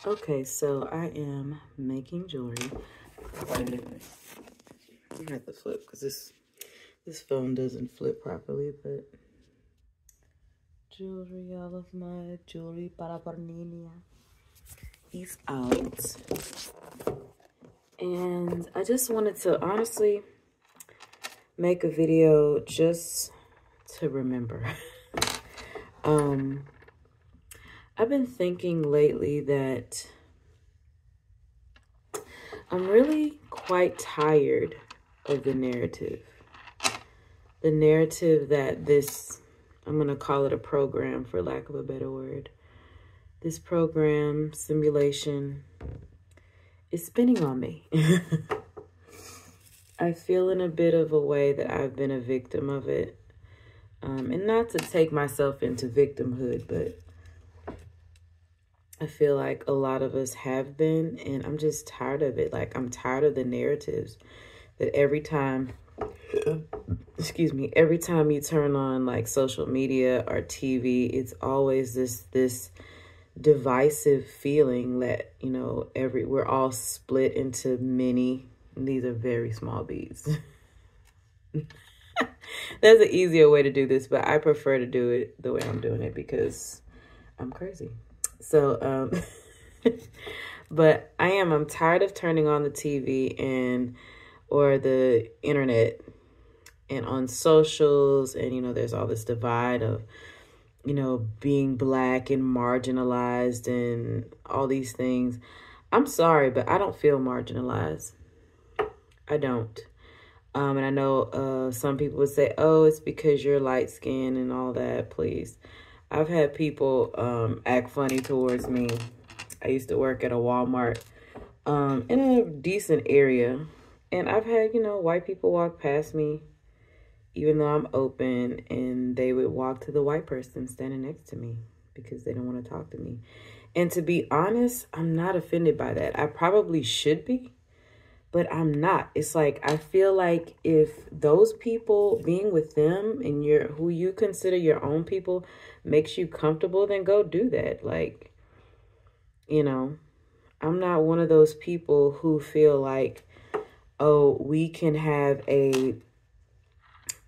Okay, so I am making jewelry. I have to flip because this phone doesn't flip properly, but jewelry, all of my jewelry para Niña is out. And I just wanted to honestly make a video just to remember. I've been thinking lately that I'm really quite tired of the narrative. The narrative that this, I'm going to call it a program for lack of a better word. This program, simulation, is spinning on me. I feel in a bit of a way that I've been a victim of it. And not to take myself into victimhood, but I feel like a lot of us have been, and I'm just tired of it. Like, I'm tired of the narratives that every time, excuse me, every time you turn on like social media or TV, it's always this divisive feeling that, you know, we're all split into many, and these are very small beads. There's an easier way to do this, but I prefer to do it the way I'm doing it because I'm crazy. So, but I'm tired of turning on the TV or the internet and on socials. And, you know, there's all this divide of, you know, being Black and marginalized and all these things. I'm sorry, but I don't feel marginalized. I don't. And I know some people would say, oh, it's because you're light skinned and all that. Please. I've had people act funny towards me. I used to work at a Walmart in a decent area. And I've had, you know, white people walk past me, even though I'm open, and they would walk to the white person standing next to me because they don't want to talk to me. And to be honest, I'm not offended by that. I probably should be, but I'm not. It's like, I feel like if those people, being with them and who you consider your own people, makes you comfortable, then go do that. Like, you know, I'm not one of those people who feel like, oh, we can have a,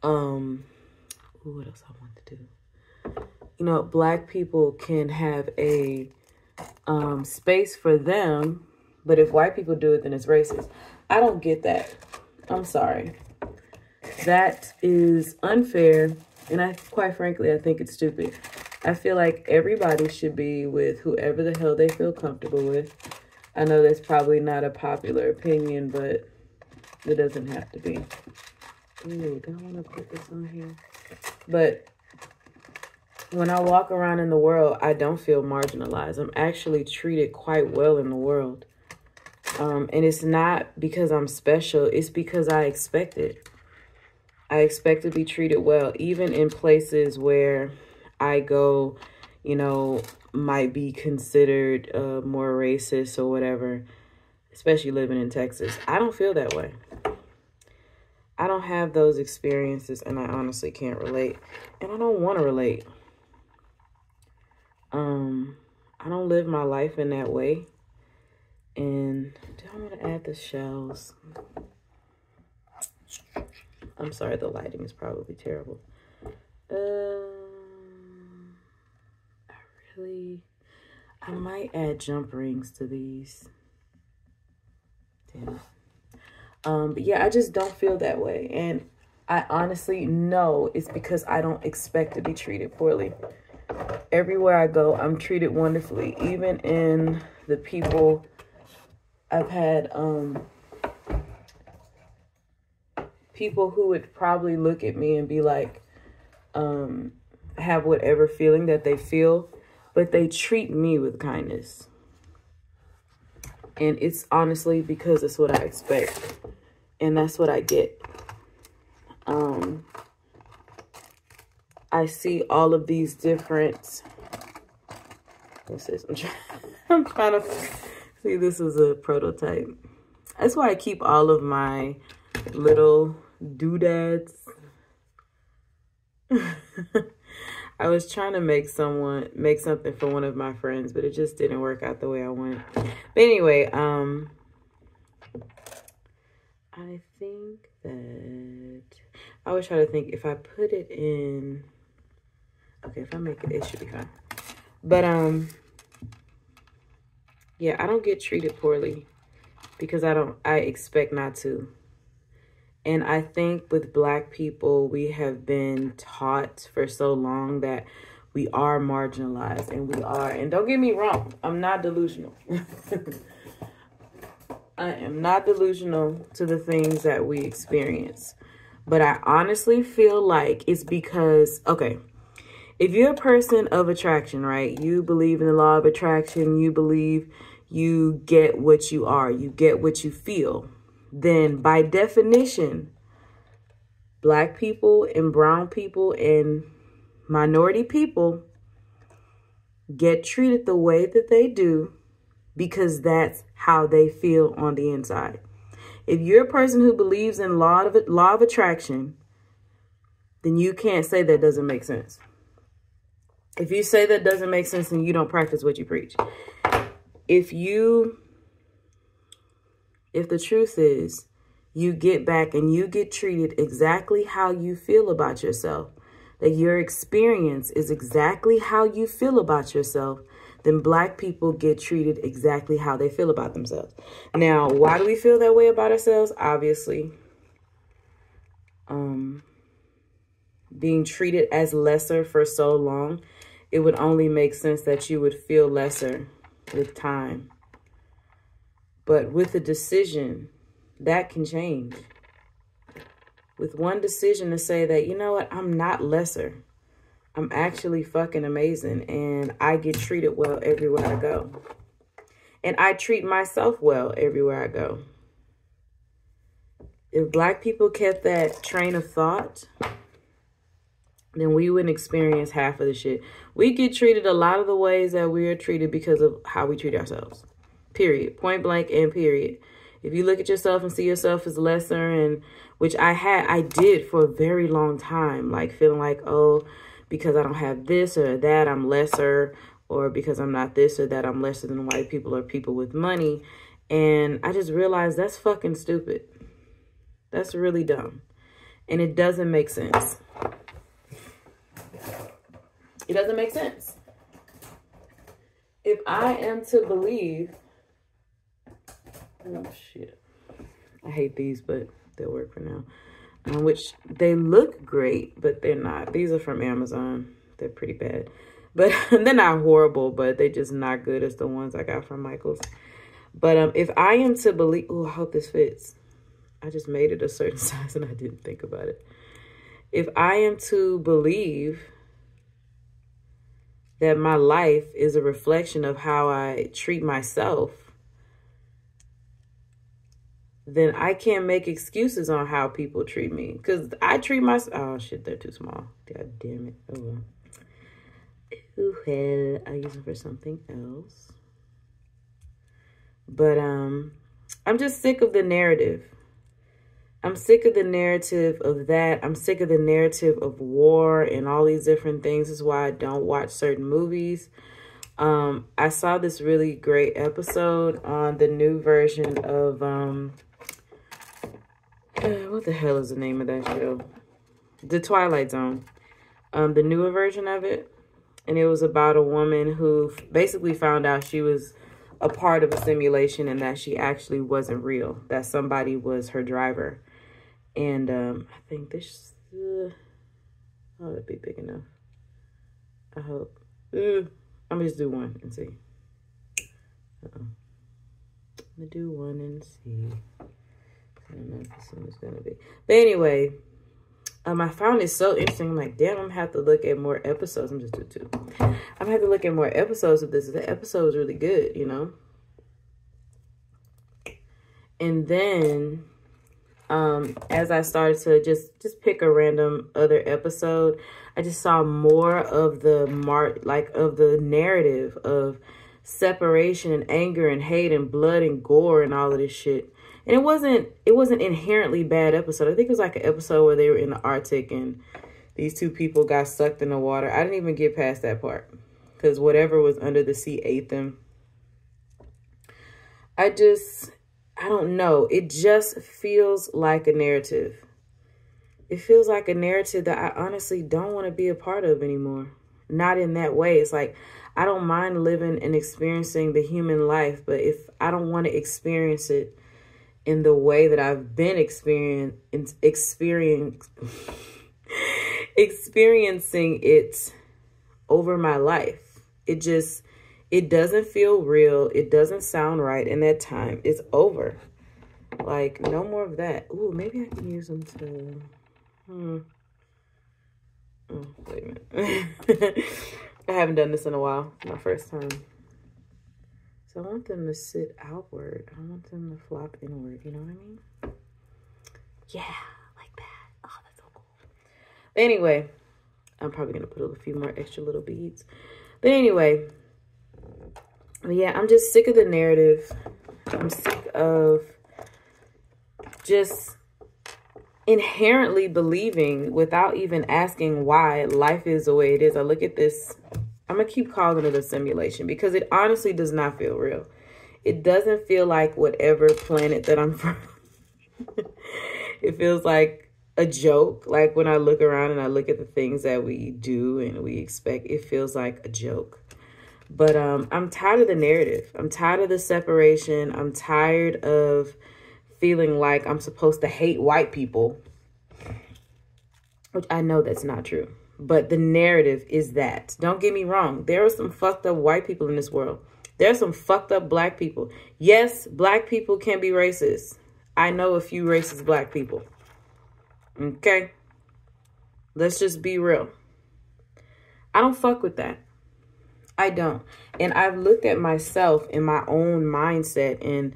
what else I want to do? You know, Black people can have a space for them, but if white people do it, then it's racist. I don't get that. I'm sorry. That is unfair. And quite frankly, I think it's stupid. I feel like everybody should be with whoever the hell they feel comfortable with. I know that's probably not a popular opinion, but it doesn't have to be. Ooh, don't want to put this on here. But when I walk around in the world, I don't feel marginalized. I'm actually treated quite well in the world. And it's not because I'm special. It's because I expect it. I expect to be treated well, even in places where I go, you know, might be considered more racist or whatever, especially living in Texas. I don't feel that way. I don't have those experiences, and I honestly can't relate. And I don't want to relate. I don't live my life in that way. And do I want to add the shells? I'm sorry, the lighting is probably terrible. I might add jump rings to these. Damn it. But yeah, I just don't feel that way. And I honestly know it's because I don't expect to be treated poorly. Everywhere I go, I'm treated wonderfully. Even in the people I've had, people who would probably look at me and be like, have whatever feeling that they feel, but they treat me with kindness. And it's honestly because it's what I expect. And that's what I get. I see all of these different, what's this? I'm trying to see, this is a prototype. That's why I keep all of my little doodads. I was trying to make something for one of my friends, but it just didn't work out the way I wanted. But anyway, I think that I was trying to think if I put it in. Okay, if I make it, it should be fine. But yeah, I don't get treated poorly because I expect not to. And I think with Black people, we have been taught for so long that we are marginalized, and we are. And don't get me wrong, I'm not delusional. I am not delusional to the things that we experience. But I honestly feel like it's because, okay, if you're a person of attraction, right? You believe in the law of attraction. You believe you get what you are. You get what you feel. Then by definition, Black people and brown people and minority people get treated the way that they do because that's how they feel on the inside. If you're a person who believes in law of attraction, then you can't say that doesn't make sense. If you say that doesn't make sense, then you don't practice what you preach. If the truth is you get back and you get treated exactly how you feel about yourself, that your experience is exactly how you feel about yourself, then Black people get treated exactly how they feel about themselves. Now, why do we feel that way about ourselves? Obviously, being treated as lesser for so long, it would only make sense that you would feel lesser with time. But with a decision, that can change. With one decision to say that, you know what, I'm not lesser. I'm actually fucking amazing, and I get treated well everywhere I go. And I treat myself well everywhere I go. If Black people kept that train of thought, then we wouldn't experience half of the shit. We get treated a lot of the ways that we are treated because of how we treat ourselves. Period. Point blank and period. If you look at yourself and see yourself as lesser, and which I did for a very long time, like feeling like, oh, because I don't have this or that, I'm lesser, or because I'm not this or that, I'm lesser than white people or people with money. And I just realized that's fucking stupid. That's really dumb. And it doesn't make sense. It doesn't make sense. If I am to believe, oh shit, I hate these, but they'll work for now. Which they look great, but they're not. These are from Amazon. They're pretty bad, but they're not horrible, but they're just not good as the ones I got from Michael's. But if I am to believe, oh, I hope this fits. I just made it a certain size and I didn't think about it. If I am to believe that my life is a reflection of how I treat myself, then I can't make excuses on how people treat me. Because I treat myself... Oh, shit, they're too small. God damn it. Oh, well. Ooh, well, I'll use them for something else. But I'm just sick of the narrative. I'm sick of the narrative of that. I'm sick of the narrative of war and all these different things. This is why I don't watch certain movies. I saw this really great episode on the new version of... what the hell is the name of that show? The Twilight Zone. The newer version of it. And it was about a woman who basically found out she was a part of a simulation and that she actually wasn't real. That somebody was her driver. And I think this... oh, that'd be big enough. I hope. I'm going to just do one and see. I'm going to do one and see. I don't know if this one is going to be. But anyway, I found it so interesting. I'm like, damn, I'm going to have to look at more episodes. I'm just doing two. I'm going to have to look at more episodes of this. The episode was really good, you know. And then, as I started to just pick a random other episode, I just saw more of the of the narrative of separation and anger and hate and blood and gore and all of this shit. And it wasn't inherently bad episode. I think it was like an episode where they were in the Arctic and these two people got sucked in the water. I didn't even get past that part because whatever was under the sea ate them. I don't know. It just feels like a narrative. It feels like a narrative that I honestly don't want to be a part of anymore. Not in that way. It's like, I don't mind living and experiencing the human life, but if I don't want to experience it in the way that I've been experiencing it over my life, it doesn't feel real. It doesn't sound right. And that time is over. Like, no more of that. Ooh, maybe I can use them to... Oh, wait a minute. I haven't done this in a while. It's my first time. So I want them to sit outward. I want them to flop inward. You know what I mean? Yeah, like that. Oh, that's so cool. But anyway, I'm probably going to put a few more extra little beads. But anyway, yeah, I'm just sick of the narrative. I'm sick of just inherently believing without even asking why life is the way it is. I look at this, I'm going to keep calling it a simulation because it honestly does not feel real. It doesn't feel like whatever planet that I'm from. It feels like a joke. Like when I look around and I look at the things that we do and we expect, it feels like a joke. But I'm tired of the narrative. I'm tired of the separation. I'm tired of feeling like I'm supposed to hate white people, which I know that's not true. But the narrative is that. Don't get me wrong. There are some fucked up white people in this world. There are some fucked up black people. Yes, black people can be racist. I know a few racist black people. Okay? Let's just be real. I don't fuck with that. I don't. And I've looked at myself in my own mindset and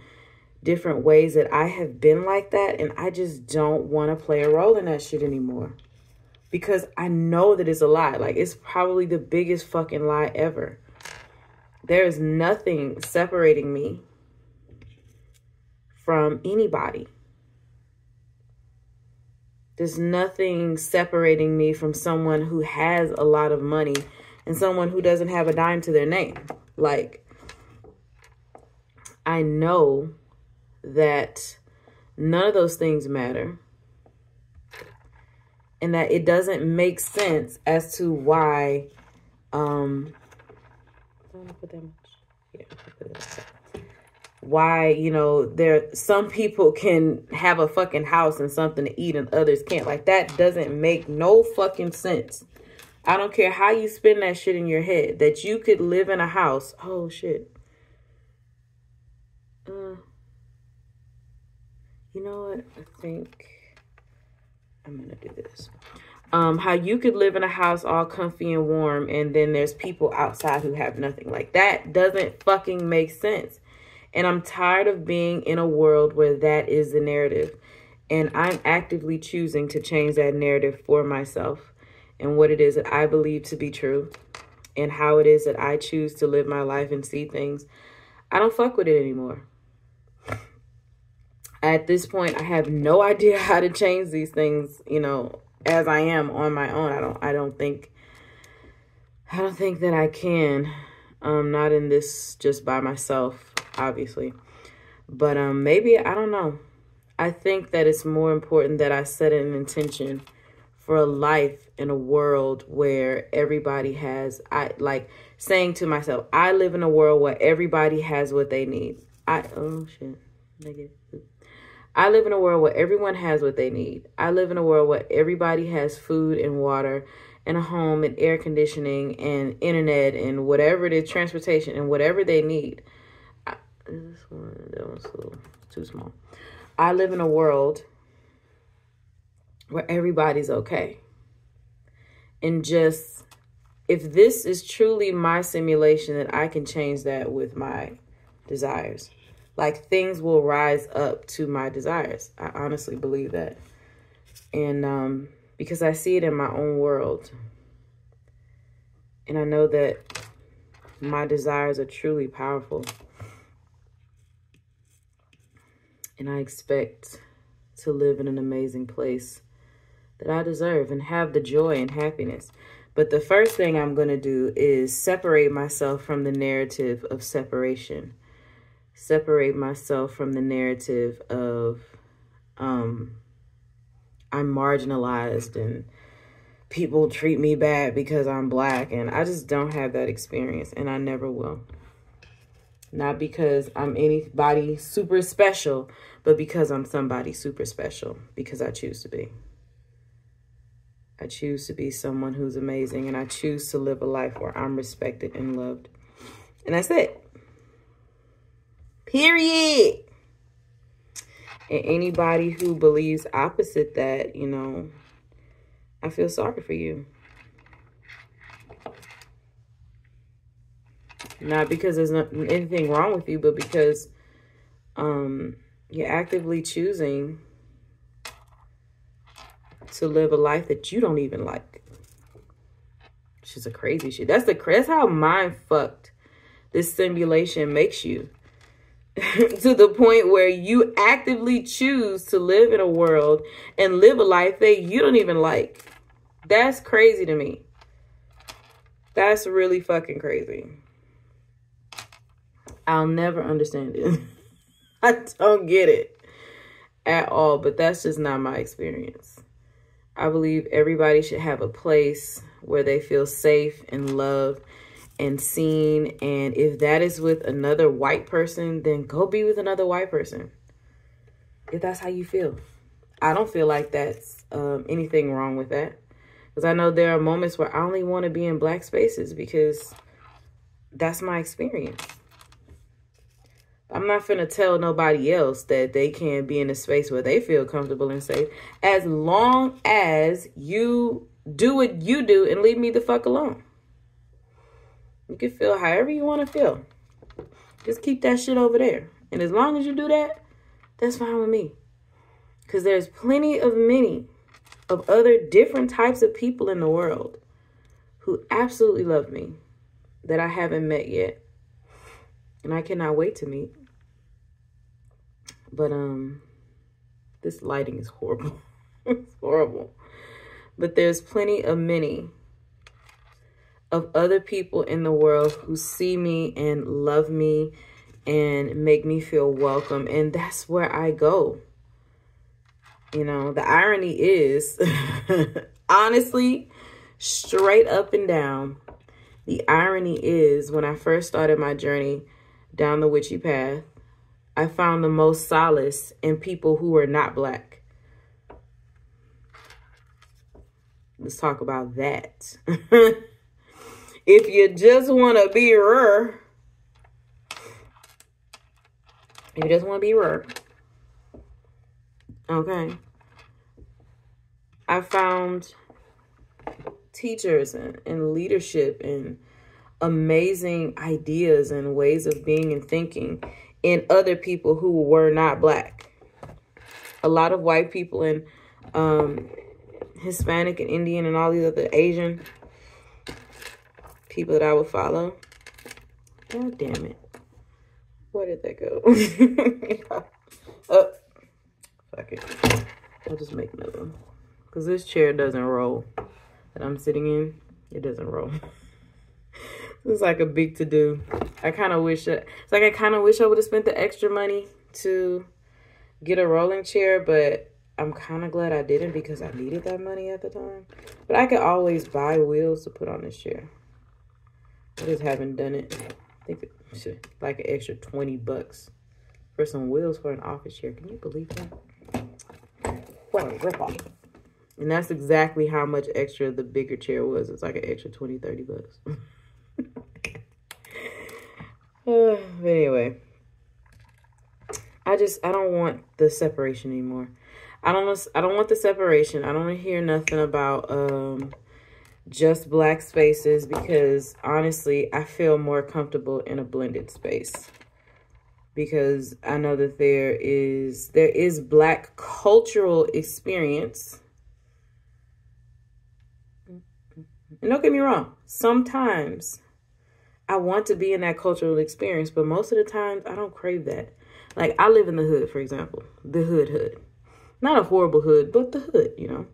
different ways that I have been like that, and I just don't want to play a role in that shit anymore because I know that it's a lie. Like, it's probably the biggest fucking lie ever. There is nothing separating me from anybody. There's nothing separating me from someone who has a lot of money and someone who doesn't have a dime to their name. Like, I know that none of those things matter and that it doesn't make sense as to why why, you know, some people can have a fucking house and something to eat and others can't. Like, that doesn't make no fucking sense. I don't care how you spin that shit in your head that you could live in a house. Oh shit. You know what? I think I'm going to do this. How you could live in a house all comfy and warm and then there's people outside who have nothing. Like, that doesn't fucking make sense. And I'm tired of being in a world where that is the narrative. And I'm actively choosing to change that narrative for myself and what it is that I believe to be true and how it is that I choose to live my life and see things. I don't fuck with it anymore. At this point, I have no idea how to change these things, you know, as I am on my own. I don't think that I can. Not in this just by myself, obviously. But maybe, I don't know. I think that it's more important that I set an intention for a life in a world where everybody has, like saying to myself, I live in a world where everybody has what they need. Oh shit, negative. I live in a world where everyone has what they need. I live in a world where everybody has food and water and a home and air conditioning and internet and whatever it is, transportation and whatever they need. This one, that one's a little too small. I live in a world where everybody's okay. And just, if this is truly my simulation, then I can change that with my desires. Like, things will rise up to my desires. I honestly believe that. And because I see it in my own world. And I know that my desires are truly powerful. And I expect to live in an amazing place that I deserve and have the joy and happiness. But the first thing I'm going to do is separate myself from the narrative of separation. Separate myself from the narrative of I'm marginalized and people treat me bad because I'm black. And I just don't have that experience, and I never will. Not because I'm anybody super special, but because I'm somebody super special, because I choose to be. I choose to be someone who's amazing, and I choose to live a life where I'm respected and loved. And that's it. Period. And anybody who believes opposite that, you know, I feel sorry for you. Not because there's anything wrong with you, but because you're actively choosing to live a life that you don't even like. It's just a crazy shit. That's how mind fucked this simulation makes you. To the point where you actively choose to live in a world and live a life that you don't even like. That's crazy to me. That's really fucking crazy. I'll never understand it. I don't get it at all, but that's just not my experience. I believe everybody should have a place where they feel safe and loved and seen. And if that is with another white person, then go be with another white person. If that's how you feel. I don't feel like that's anything wrong with that. Because I know there are moments where I only want to be in black spaces because that's my experience. I'm not finna tell nobody else that they can't be in a space where they feel comfortable and safe, as long as you do what you do and leave me the fuck alone. You can feel however you want to feel. Just keep that shit over there. And as long as you do that, that's fine with me. Because there's many of other different types of people in the world who absolutely love me that I haven't met yet. And I cannot wait to meet. But this lighting is horrible. It's horrible. But there's many of other people in the world who see me and love me and make me feel welcome. And that's where I go. You know, the irony is, honestly, straight up and down, the irony is when I first started my journey down the witchy path, I found the most solace in people who were not black. Let's talk about that. If you just want to be rare, okay. I found teachers and leadership and amazing ideas and ways of being and thinking in other people who were not black. A lot of white people and Hispanic and Indian and all these other Asian people that I would follow. God damn it. Where did that go? Oh, fuck it. I'll just make another one. Because this chair doesn't roll that I'm sitting in. It doesn't roll. It's like a big to-do. I kind of wish I would have spent the extra money to get a rolling chair, but I'm kind of glad I didn't because I needed that money at the time. But I could always buy wheels to put on this chair. I just haven't done it. I think it's like an extra $20 for some wheels for an office chair. Can you believe that? What a ripoff. And that's exactly how much extra the bigger chair was. It's like an extra $20-$30. But anyway, I don't want the separation anymore. I don't want the separation. I don't want to hear nothing about just black spaces because honestly, I feel more comfortable in a blended space because I know that there is black cultural experience. And don't get me wrong, sometimes I want to be in that cultural experience, but most of the times I don't crave that. Like I live in the hood, for example, the hood. Not a horrible hood, but the hood, you know.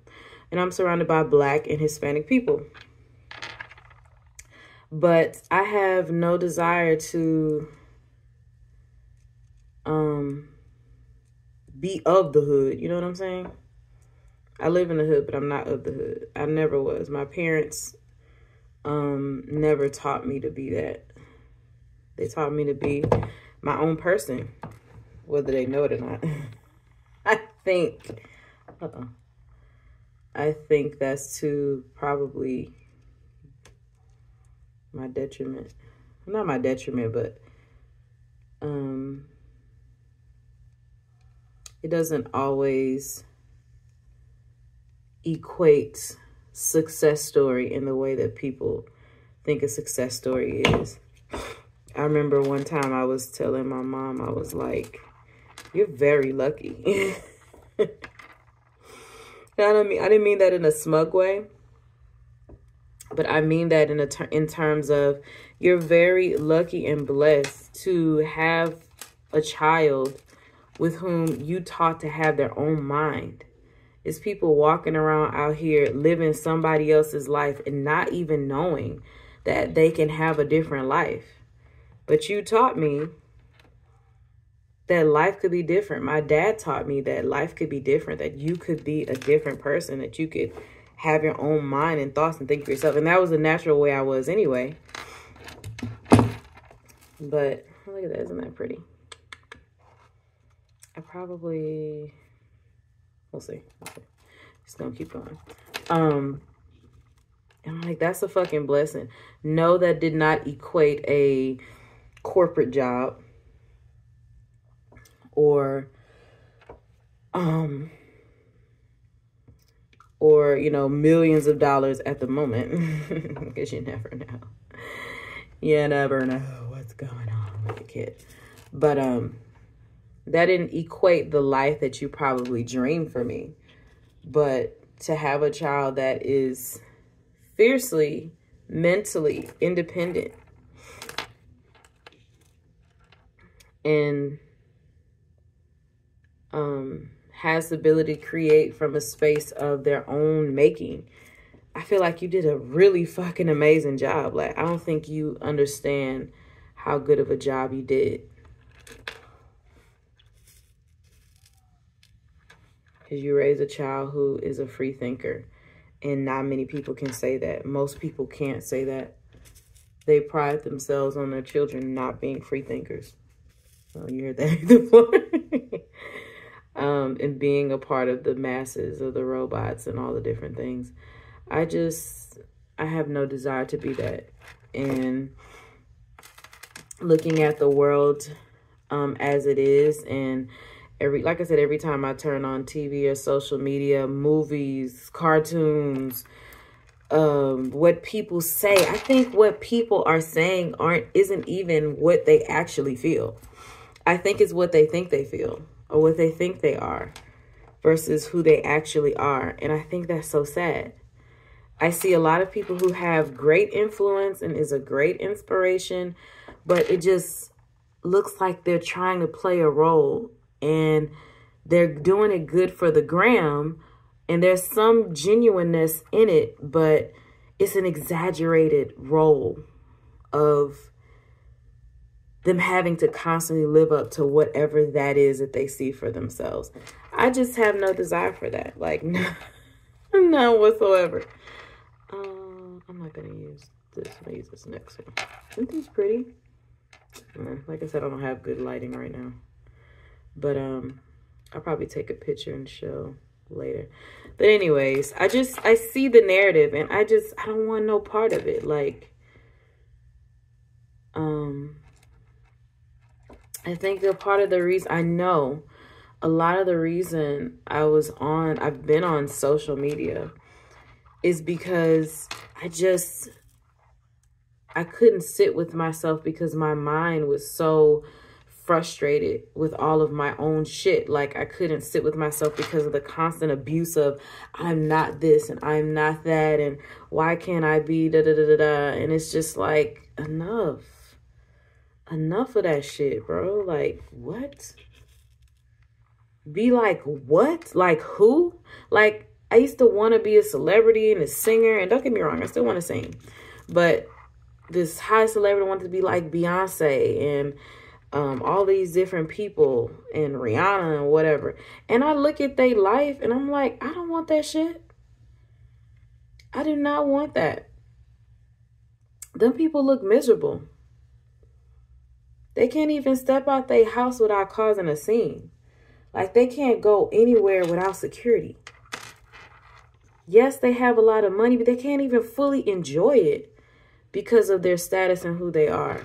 and I'm surrounded by Black and Hispanic people. But I have no desire to be of the hood. You know what I'm saying? I live in the hood, but I'm not of the hood. I never was. My parents never taught me to be that. They taught me to be my own person, whether they know it or not. I think that's to probably my detriment. Not my detriment, but it doesn't always equate success story in the way that people think a success story is. I remember one time I was telling my mom, I was like, you're very lucky. I didn't mean that in a smug way, but I mean that in terms of you're very lucky and blessed to have a child with whom you taught to have their own mind. It's people walking around out here living somebody else's life and not even knowing that they can have a different life. But you taught me that life could be different. My dad taught me that life could be different, that you could be a different person, that you could have your own mind and thoughts and think for yourself. And that was the natural way I was anyway. But look at that. Isn't that pretty? We'll see. Just gonna keep going. And I'm like, that's a fucking blessing. No, that did not equate a corporate job or you know, millions of dollars at the moment, because you never know. You never know what's going on with the kid. But that didn't equate the life that you probably dreamed for me. But to have a child that is fiercely, mentally independent and has the ability to create from a space of their own making, I feel like you did a really fucking amazing job. Like, I don't think you understand how good of a job you did. Because you raise a child who is a free thinker. And not many people can say that. Most people can't say that. They pride themselves on their children not being free thinkers. Oh, you heard that before. And being a part of the masses of the robots and all the different things. I have no desire to be that. And looking at the world as it is, and like I said, every time I turn on TV or social media, movies, cartoons, what people say, I think what people are saying isn't even what they actually feel. I think it's what they think they feel or what they think they are versus who they actually are. And I think that's so sad. I see a lot of people who have great influence and is a great inspiration, but it just looks like they're trying to play a role and they're doing it good for the gram. And there's some genuineness in it, but it's an exaggerated role of them having to constantly live up to whatever that is that they see for themselves. I just have no desire for that. Like, none whatsoever. I'm not going to use this. I'm going to use this next one. Isn't these pretty? Like I said, I don't have good lighting right now. But I'll probably take a picture and show later. But anyways, I see the narrative and I don't want no part of it. Like, I think a part of the reason, I know a lot of the reason I've been on social media is because I couldn't sit with myself because my mind was so frustrated with all of my own shit. Like, I couldn't sit with myself because of the constant abuse of I'm not this and I'm not that and why can't I be da da da da da. And it's just like, enough of that shit, bro. Like, what? Be like, what? Like, who? Like, I used to want to be a celebrity and a singer. And don't get me wrong, I still want to sing. But this high celebrity wanted to be like Beyonce and all these different people and Rihanna and whatever. And I look at their life and I'm like, I don't want that shit. I do not want that. Them people look miserable. They can't even step out their house without causing a scene. Like, they can't go anywhere without security. Yes, they have a lot of money, but they can't even fully enjoy it because of their status and who they are.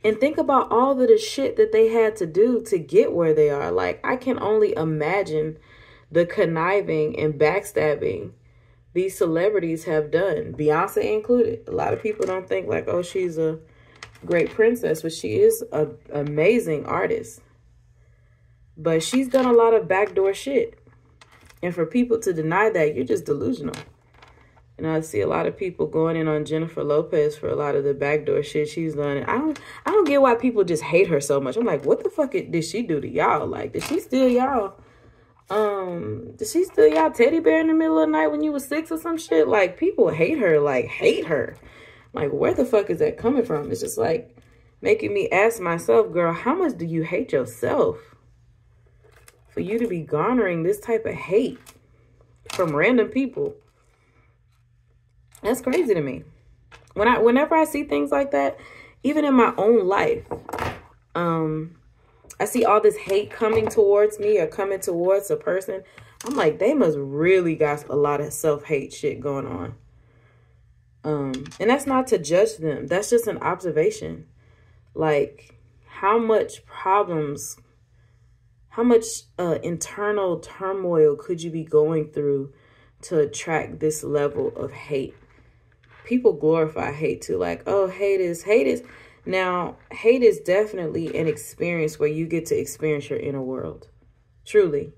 And think about all of the shit that they had to do to get where they are. Like, I can only imagine the conniving and backstabbing these celebrities have done, Beyonce included. A lot of people don't think like, oh, she's a great princess, but she is an amazing artist. But she's done a lot of backdoor shit. And for people to deny that, you're just delusional. And I see a lot of people going in on Jennifer Lopez for a lot of the backdoor shit she's done. And I don't get why people just hate her so much. I'm like, what the fuck did she do to y'all? Like, did she steal y'all? Did she steal y'all teddy bear in the middle of the night when you was 6 or some shit? Like, people hate her, like, hate her. Like, where the fuck is that coming from? It's just like making me ask myself, girl, how much do you hate yourself for you to be garnering this type of hate from random people? That's crazy to me. Whenever I see things like that, even in my own life, I see all this hate coming towards me or coming towards a person. I'm like, they must really got a lot of self-hate shit going on. And that's not to judge them. That's just an observation. Like, how much problems, how much internal turmoil could you be going through to attract this level of hate? People glorify hate too. Like, oh, hate is. Now, hate is definitely an experience where you get to experience your inner world. Truly.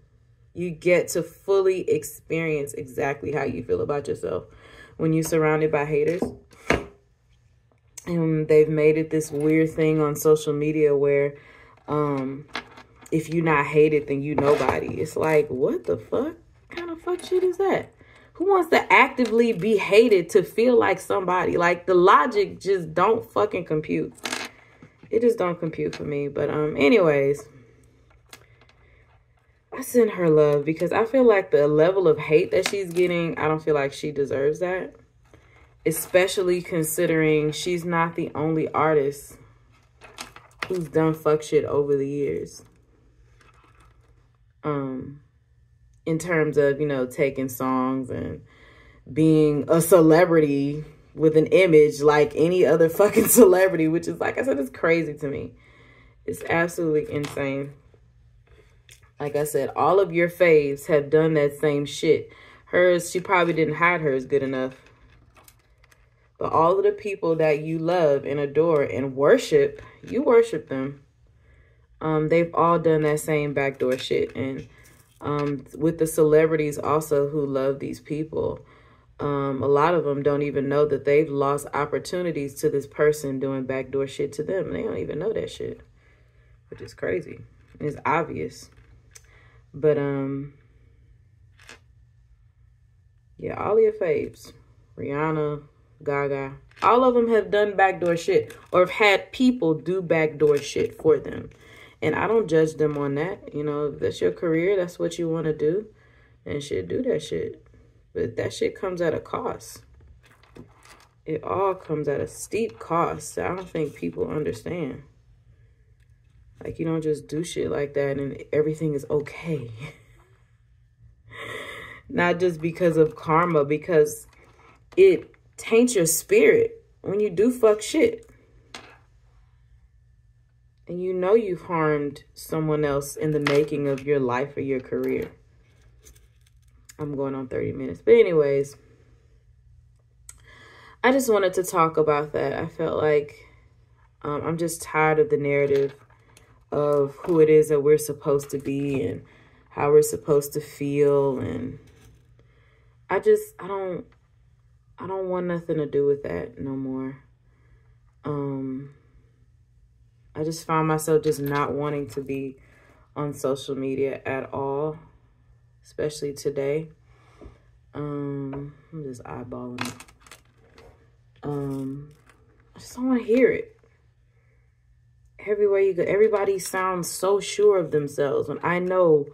You get to fully experience exactly how you feel about yourself when you're surrounded by haters. And they've made it this weird thing on social media where if you're not hated, then you nobody. It's like, what the fuck? What kind of fuck shit is that? Who wants to actively be hated to feel like somebody? Like, the logic just don't fucking compute. It just don't compute for me. But anyways, I send her love because I feel like the level of hate that she's getting, I don't feel like she deserves that. Especially considering she's not the only artist who's done fuck shit over the years. In terms of, you know, taking songs and being a celebrity with an image like any other fucking celebrity, which is, like I said, it's crazy to me. It's absolutely insane. Like I said, all of your faves have done that same shit. Hers, she probably didn't hide hers good enough. But all of the people that you love and adore and worship, you worship them. They've all done that same backdoor shit. And with the celebrities also who love these people, a lot of them don't even know that they've lost opportunities to this person doing backdoor shit to them. They don't even know that shit, which is crazy. It's obvious. But, yeah, all your faves, Rihanna, Gaga, all of them have done backdoor shit or have had people do backdoor shit for them. And I don't judge them on that. You know, if that's your career, that's what you want to do, and shit, do that shit. But that shit comes at a cost. It all comes at a steep cost. I don't think people understand. Like, you don't just do shit like that and everything is okay. Not just because of karma, because it taints your spirit when you do fuck shit. And you know you've harmed someone else in the making of your life or your career. I'm going on 30 minutes. But anyways, I just wanted to talk about that. I felt like I'm just tired of the narrative of who it is that we're supposed to be and how we're supposed to feel. And I don't want nothing to do with that no more. I just found myself just not wanting to be on social media at all, especially today. I'm just eyeballing it. I just don't want to hear it. Everywhere you go, everybody sounds so sure of themselves when I know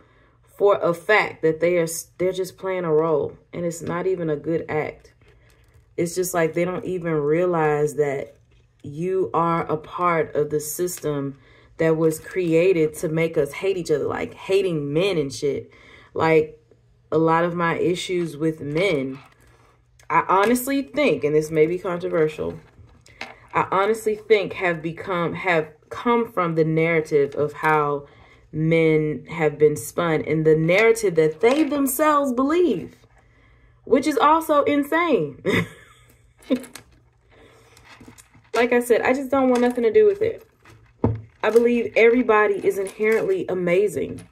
for a fact that they're just playing a role, and it's not even a good act. It's just like they don't even realize that you are a part of the system that was created to make us hate each other, like hating men and shit. Like a lot of my issues with men, I honestly think, and this may be controversial, I honestly think have come from the narrative of how men have been spun and the narrative that they themselves believe, which is also insane. Like I said, I just don't want nothing to do with it. I believe everybody is inherently amazing,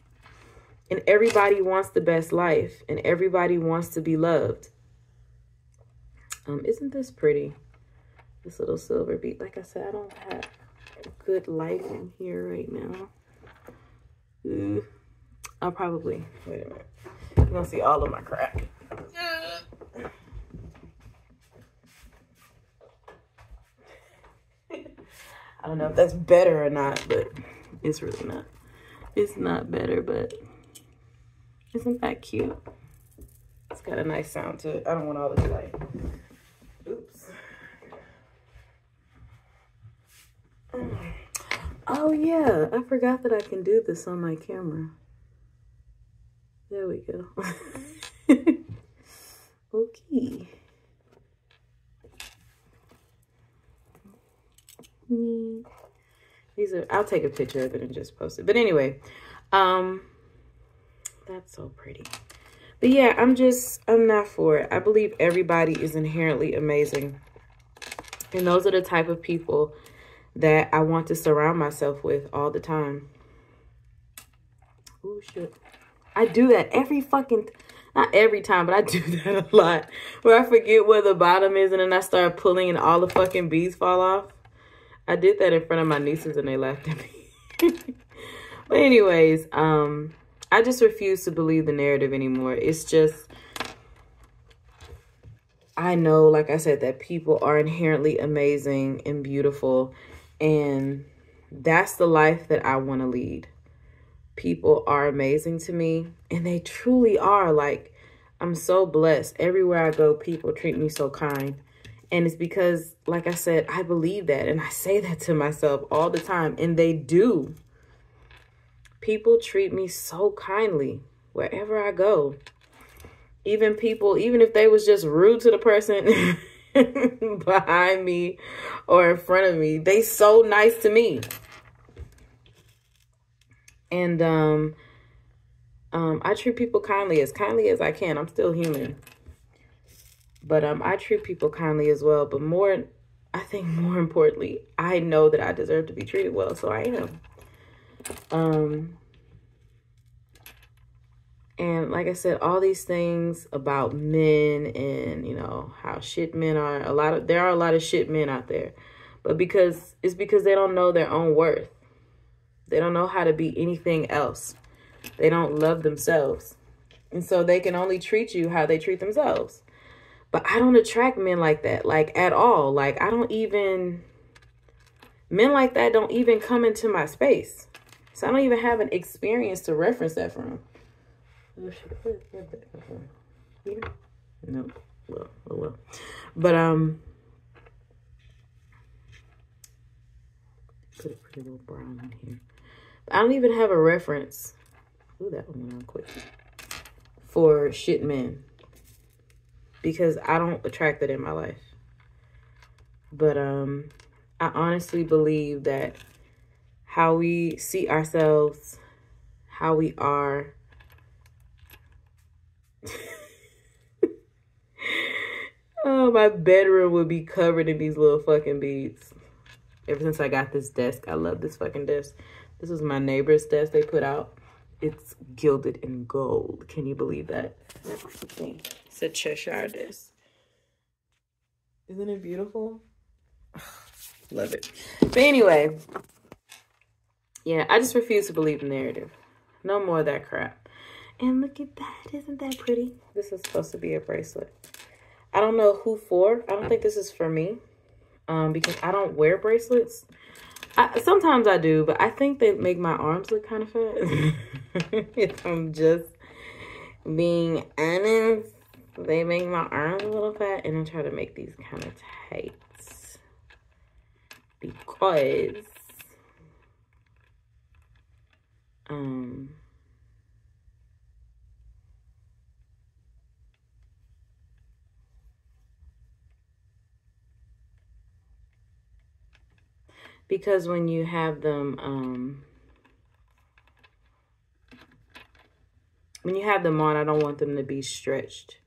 and everybody wants the best life, and everybody wants to be loved. Isn't this pretty? This little silver bead. Like I said, I don't have good lighting here right now. I'll probably, wait a minute. You're gonna see all of my crap. I don't know if that's better or not, but it's really not. It's not better, but isn't that cute? It's got a nice sound to it. I don't want all this light. Oops. Oh yeah, I forgot that I can do this on my camera. There we go. Okay. These are, I'll take a picture of it and just post it. But anyway, that's so pretty. But yeah, I'm not for it. I believe everybody is inherently amazing. And those are the type of people that I want to surround myself with all the time. Oh shit. I do that every fucking, not every time, but I do that a lot. Where I forget where the bottom is and then I start pulling and all the fucking beads fall off. I did that in front of my nieces and they laughed at me. But anyways, I just refuse to believe the narrative anymore. It's just, I know, like I said, that people are inherently amazing and beautiful. And that's the life that I want to lead. People are amazing to me. And they truly are. Like, I'm so blessed. Everywhere I go, people treat me so kind. And it's because, like I said, I believe that. And I say that to myself all the time. And they do. People treat me so kindly wherever I go. Even people, even if they was just rude to the person behind me or in front of me, they so nice to me. And I treat people kindly as I can. I'm still human. But I treat people kindly as well. But I think more importantly, I know that I deserve to be treated well. So I am. And like I said, all these things about men and, you know, how shit men are. There are a lot of shit men out there. But it's because they don't know their own worth. They don't know how to be anything else. They don't love themselves. And so they can only treat you how they treat themselves. But I don't attract men like that, like at all. Like men like that don't even come into my space. So I don't even have an experience to reference that from. Oh shit, where's that come from? Here? No. Well, oh well. But put a pretty little brown in here. I don't even have a reference. Ooh, that one went on quick. For shit men. Because I don't attract that in my life. But I honestly believe that how we see ourselves, how we are, oh, my bedroom would be covered in these little fucking beads. Ever since I got this desk, I love this fucking desk. This is my neighbor's desk they put out. It's gilded in gold. Can you believe that? It's a Cheshire desk. Isn't it beautiful? Love it. But anyway, yeah, I just refuse to believe the narrative. No more of that crap. And look at that. Isn't that pretty? This is supposed to be a bracelet. I don't know who for. I don't think this is for me. Because I don't wear bracelets. Sometimes I do, but I think they make my arms look kind of fat. If I'm just being honest, they make my arms a little fat, and I try to make these kind of tight because when you have them on, I don't want them to be stretched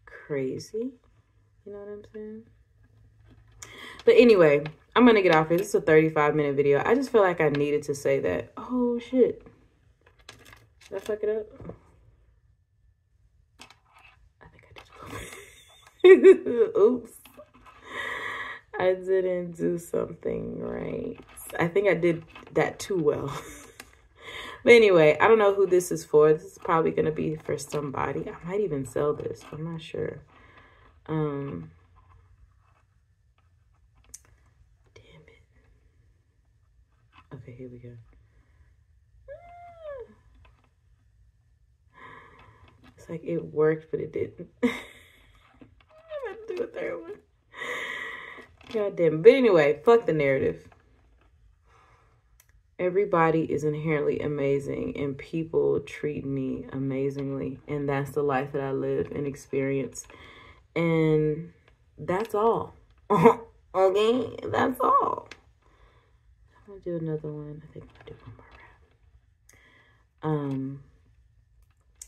crazy. You know what I'm saying? But anyway, I'm going to get off here. This is a 35-minute video. I just feel like I needed to say that. Oh, shit. Did I fuck it up? I think I did. Oops. I didn't do something right. I think I did that too well. But anyway, I don't know who this is for. This is probably going to be for somebody. I might even sell this. I'm not sure. Damn it. Okay, here we go. It's like it worked, but it didn't. I'm going to do a third one. God damn it. But anyway, fuck the narrative. Everybody is inherently amazing, and people treat me amazingly. And that's the life that I live and experience. And that's all. Okay? That's all. I'm going to do another one. I think I'm going to do one more rap.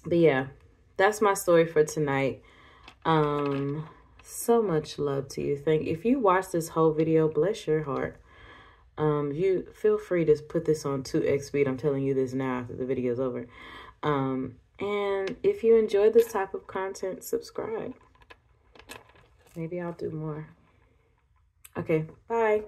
But yeah, that's my story for tonight. So much love to you. If you watch this whole video, bless your heart. You feel free to put this on 2x speed. I'm telling you this now after the video's over. And if you enjoy this type of content, subscribe. Maybe I'll do more. Okay, bye.